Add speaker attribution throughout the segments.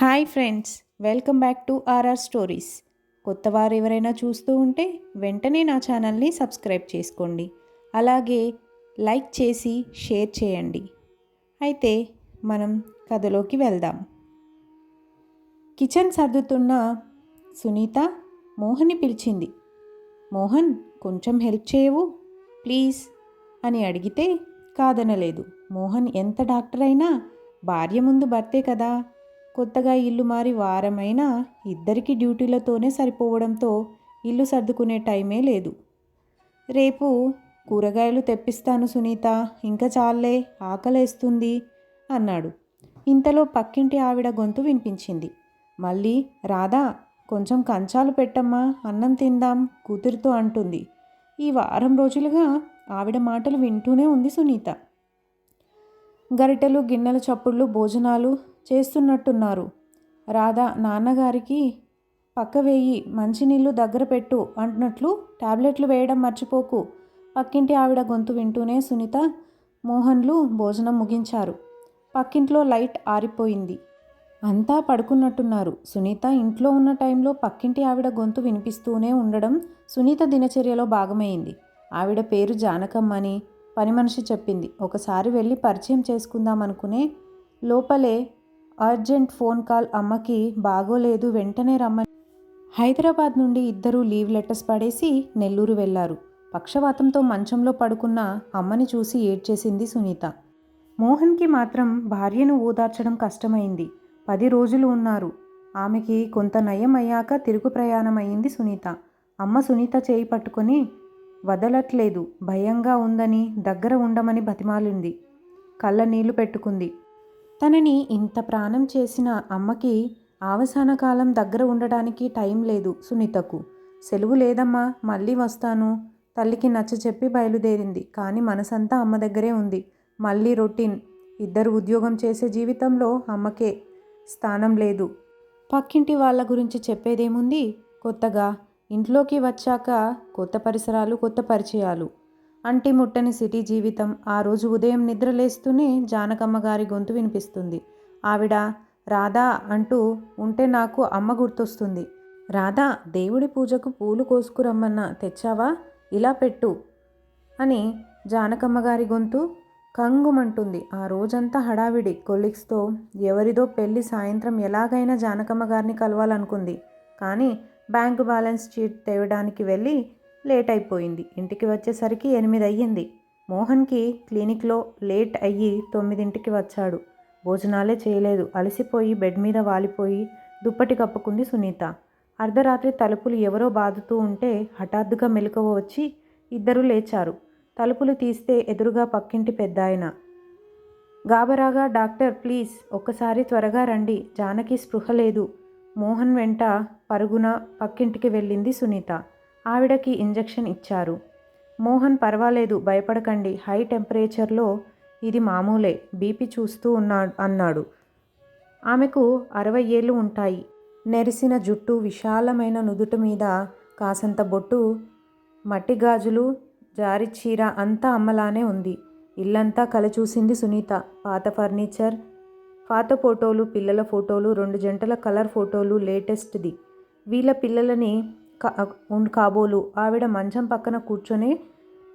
Speaker 1: Hi friends, welcome back to RR stories. కొత్త వారు ఎవరైనా చూస్తూ ఉంటే వెంటనే నా ఛానల్ని సబ్స్క్రైబ్ చేసుకోండి. అలాగే లైక్ చేసి షేర్ చేయండి. అయితే మనం కథలోకి వెళ్దాం. కిచెన్ సర్దుతున్న సునీత మోహన్ని పిలిచింది. మోహన్, కొంచెం హెల్ప్ చేయవు ప్లీజ్ అని అడిగితే కాదనలేదు. మోహన్ ఎంత డాక్టర్ అయినా భార్య ముందు భర్తే కదా. కొత్తగా ఇల్లు మారి వారమైనా ఇద్దరికి డ్యూటీలతోనే సరిపోవడంతో ఇల్లు సర్దుకునే టైమే లేదు. రేపు కూరగాయలు తెప్పిస్తాను సునీత, ఇంకా చాలే, ఆకలేస్తుంది అన్నాడు. ఇంతలో పక్కింటి ఆవిడ గొంతు వినిపించింది. మళ్ళీ రాధా, కొంచెం కంచాలు పెట్టమ్మా, అన్నం తిందాం కూతురితో అంటుంది. ఈ వారం రోజులుగా ఆవిడ మాటలు వింటూనే ఉంది సునీత. గరిటెలు గిన్నెల చప్పుళ్ళు భోజనాలు చేస్తున్నట్టున్నారు. రాధా నాన్నగారికి పక్క వేయి, మంచినీళ్ళు దగ్గర పెట్టు అంటున్నట్లు టాబ్లెట్లు వేయడం మర్చిపోకు. పక్కింటి ఆవిడ గొంతు వింటూనే సునీత మోహన్లు భోజనం ముగించారు. పక్కింట్లో లైట్ ఆరిపోయింది. అంతా పడుకున్నట్టున్నారు. సునీత ఇంట్లో ఉన్న టైంలో పక్కింటి ఆవిడ గొంతు వినిపిస్తూనే ఉండడం సునీత దినచర్యలో భాగమైంది. ఆవిడ పేరు జానకమ్మని పని మనిషి చెప్పింది. ఒకసారి వెళ్ళి పరిచయం చేసుకుందామనుకునే లోపలే అర్జెంట్ ఫోన్ కాల్. అమ్మకి బాగోలేదు, వెంటనే రమ్మని. హైదరాబాద్ నుండి ఇద్దరూ లీవ్ లెటర్స్ పడేసి నెల్లూరు వెళ్లారు. పక్షవాతంతో మంచంలో పడుకున్న అమ్మని చూసి ఏడ్చేసింది సునీత. మోహన్కి మాత్రం భార్యను ఓదార్చడం కష్టమైంది. 10 రోజులు ఉన్నారు. ఆమెకి కొంత నయం అయ్యాక తిరుగు ప్రయాణమైంది సునీత. అమ్మ సునీత చేయి పట్టుకొని వదలట్లేదు, భయంగా ఉందని దగ్గర ఉండమని బతిమాలింది. కళ్ళ నీళ్లు పెట్టుకుంది. తనని ఇంత ప్రాణం చేసిన అమ్మకి అవసాన కాలం దగ్గర ఉండడానికి టైం లేదు సునీతకు. సెలవు లేదమ్మా, మళ్ళీ వస్తాను తల్లికి నచ్చ చెప్పి బయలుదేరింది. కానీ మనసంతా అమ్మ దగ్గరే ఉంది. మళ్ళీ రొటీన్. ఇద్దరు ఉద్యోగం చేసే జీవితంలో అమ్మకే స్థానం లేదు. పక్కింటి వాళ్ళ గురించి చెప్పేదేముంది. కొత్తగా ఇంట్లోకి వచ్చాక కొత్త పరిసరాలు, కొత్త పరిచయాలు. అంటి ముట్టని సిటీ జీవితం. ఆ రోజు ఉదయం నిద్రలేస్తూనే జానకమ్మ గారి గొంతు వినిపిస్తుంది. ఆవిడ రాధా అంటూ ఉంటే నాకు అమ్మ గుర్తొస్తుంది. రాధా, దేవుడి పూజకు పూలు కోసుకురమ్మన్నా తెచ్చావా, ఇలా పెట్టు అని జానకమ్మ గారి గొంతు కంగుమంటుంది. ఆ రోజంతా హడావిడి. కొలీగ్స్తో ఎవరిదో పెళ్లి. సాయంత్రం ఎలాగైనా జానకమ్మ గారిని కలవాలనుకుంది. కానీ బ్యాంకు బ్యాలెన్స్ షీట్ తేవడానికి వెళ్ళి లేట్ అయిపోయింది. ఇంటికి వచ్చేసరికి 8 అయ్యింది. మోహన్కి క్లినిక్లో లేట్ అయ్యి 9ంటికి వచ్చాడు. భోజనాలే చేయలేదు. అలసిపోయి బెడ్ మీద వాలిపోయి దుప్పటి కప్పుకుంది సునీత. అర్ధరాత్రి తలుపులు ఎవరో బాదుతూ ఉంటే హఠాత్తుగా మెలకువ వచ్చి ఇద్దరూ లేచారు. తలుపులు తీస్తే ఎదురుగా పక్కింటి పెద్దాయన. గాబరాగా, డాక్టర్ ప్లీజ్ ఒక్కసారి త్వరగా రండి, జానకి స్పృహ లేదు. మోహన్ వెంట పరుగున పక్కింటికి వెళ్ళింది సునీత. ఆవిడకి ఇంజెక్షన్ ఇచ్చారు. మోహన్ పర్వాలేదు, భయపడకండి, హై టెంపరేచర్లో ఇది మామూలే, బీపీ చూస్తూ అన్నాడు. ఆమెకు 60 ఏళ్ళు ఉంటాయి. నెరిసిన జుట్టు, విశాలమైన నుదుటి మీద కాసంత బొట్టు, మట్టి గాజులు, జారి చీర, అంతా అమ్మలానే ఉంది. ఇల్లంతా కలచూసింది సునీత. పాత ఫర్నిచర్, పాత ఫోటోలు, పిల్లల ఫోటోలు, 2 జంటల కలర్ ఫోటోలు, లేటెస్ట్ది. వీళ్ళ పిల్లలని కాబోలు. ఆవిడ మంచం పక్కన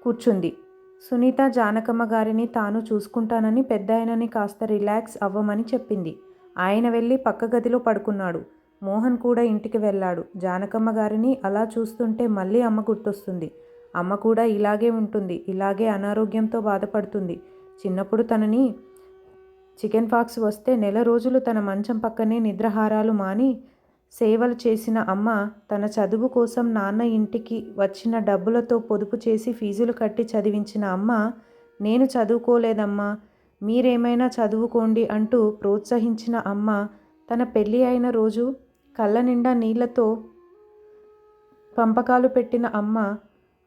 Speaker 1: కూర్చుంది. సునీత జానకమ్మ గారిని తాను చూసుకుంటానని పెద్దాయనని కాస్త రిలాక్స్ అవ్వమని చెప్పింది. ఆయన వెళ్ళి పక్క గదిలో పడుకున్నాడు. మోహన్ కూడా ఇంటికి వెళ్ళాడు. జానకమ్మ గారిని అలా చూస్తుంటే మళ్ళీ అమ్మ గుర్తొస్తుంది. అమ్మ కూడా ఇలాగే ఉంటుంది, ఇలాగే అనారోగ్యంతో బాధపడుతుంది. చిన్నప్పుడు తనని చికెన్ పాక్స్ వస్తే నెల రోజులు తన మంచం పక్కనే నిద్రాహారాలు మాని సేవలు చేసిన అమ్మ, తన చదువు కోసం నాన్న ఇంటికి వచ్చిన డబ్బులతో పొదుపు చేసి ఫీజులు కట్టి చదివించిన అమ్మ, నేను చదువుకోలేదమ్మా, మీరేమైనా చదువుకోండి అంటూ ప్రోత్సహించిన అమ్మ, తన పెళ్ళి అయిన రోజు కళ్ళ నిండా నీళ్లతో పంపకాలు పెట్టిన అమ్మ,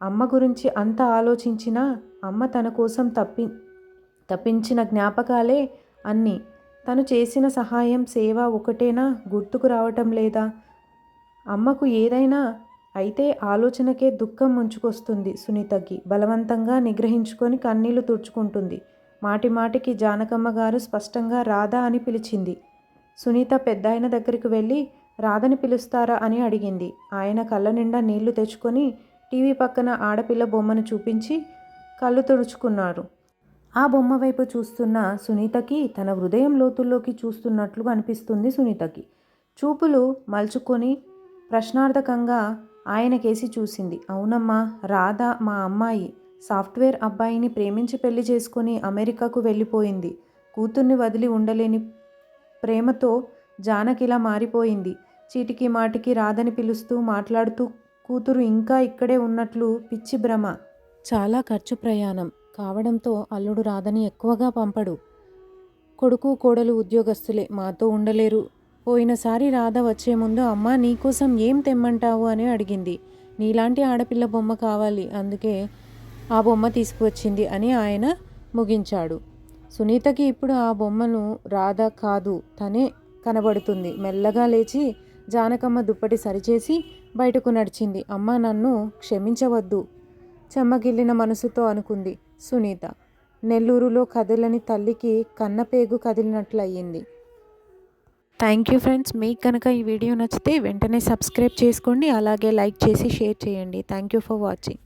Speaker 1: అమ్మ గురించి అంత ఆలోచించినా అమ్మ తన కోసం తప్పించిన జ్ఞాపకాలే అన్నీ. తను చేసిన సహాయం, సేవ ఒకటేనా గుర్తుకు రావటం లేదా? అమ్మకు ఏదైనా అయితే ఆలోచనకే దుఃఖం ముంచుకొస్తుంది సునీతకి. బలవంతంగా నిగ్రహించుకొని కన్నీళ్లు తుడుచుకుంటుంది. మాటి మాటికి జానకమ్మ గారు స్పష్టంగా రాధా అని పిలిచింది. సునీత పెద్దాయన దగ్గరికి వెళ్ళి రాధని పిలుస్తారా అని అడిగింది. ఆయన కళ్ళ నిండా నీళ్లు తెచ్చుకొని టీవీ పక్కన ఆడపిల్ల బొమ్మను చూపించి కళ్ళు తుడుచుకున్నారు. ఆ బొమ్మ వైపు చూస్తున్న సునీతకి తన హృదయం లోతుల్లోకి చూస్తున్నట్లు అనిపిస్తుంది. సునీతకి చూపులు మలుచుకొని ప్రశ్నార్థకంగా ఆయనకేసి చూసింది. అవునమ్మా, రాధ మా అమ్మాయి సాఫ్ట్వేర్ అబ్బాయిని ప్రేమించి పెళ్లి చేసుకొని అమెరికాకు వెళ్ళిపోయింది. కూతుర్ని వదిలి ఉండలేని ప్రేమతో జానకిలా మారిపోయింది. చీటికి మాటికి రాధని పిలుస్తూ మాట్లాడుతూ కూతురు ఇంకా ఇక్కడే ఉన్నట్లు పిచ్చి భ్రమ. చాలా ఖర్చు ప్రయాణం కావడంతో అల్లుడు రాధని ఎక్కువగా పంపడు. కొడుకు కోడలు ఉద్యోగస్తులే, మాతో ఉండలేరు. పోయినసారి రాధ వచ్చే ముందు అమ్మ నీకోసం ఏం తెమ్మంటావు అని అడిగింది. నీలాంటి ఆడపిల్ల బొమ్మ కావాలి, అందుకే ఆ బొమ్మ తీసుకువచ్చింది అని ఆయన ముగించాడు. సునీతకి ఇప్పుడు ఆ బొమ్మను రాధ కాదు తనే కనబడుతుంది. మెల్లగా లేచి జానకమ్మ దుప్పటి సరిచేసి బయటకు నడిచింది. అమ్మ నన్ను క్షమించవద్దు చెమ్మగిల్లిన మనసుతో అనుకుంది సునీత. నెల్లూరులో కదలని తల్లికి కన్నపేగు కదిలినట్లయింది. Thank you friends. మీకు కనుక ఈ వీడియో నచ్చితే వెంటనే సబ్స్క్రైబ్ చేసుకోండి, అలాగే లైక్ చేసి షేర్ చేయండి. Thank you for watching.